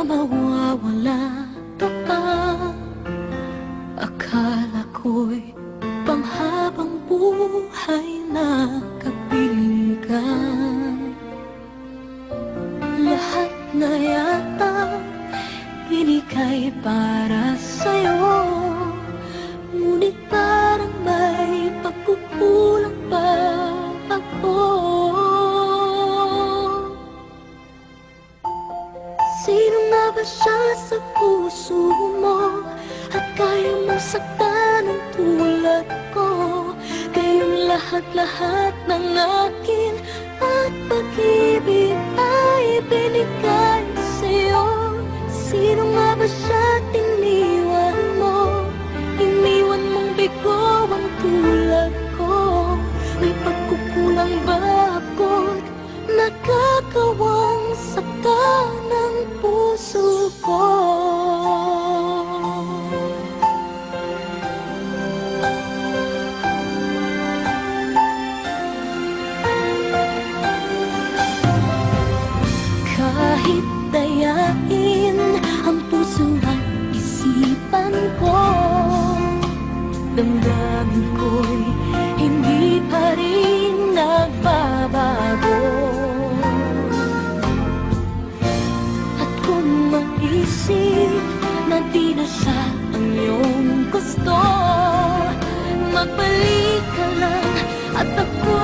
mawawala pa. Akala ko'y panghabang buhay na kapiling ka. Lahat na yata binigay para sa'yo, ngunit parang may pagkukulang pa ako. Sino nga ba siya sa puso mo at kaya mong saktan ang tulad ko? Kayong lahat-lahat ng akin at pag-ibig ay binigay sa'yo. Sino nga ba siya iniwan mo? Iniwan mong bigo ang tulad ko. May pagkukulang ba ako't nakakawang saktan ng puso ko? Kahit dayain ang puso at isipan ko, damdamin ko'y hindi pa rin nagbabago. At kung maisip na di na siya ang iyong gusto, magbalik ka lang at ako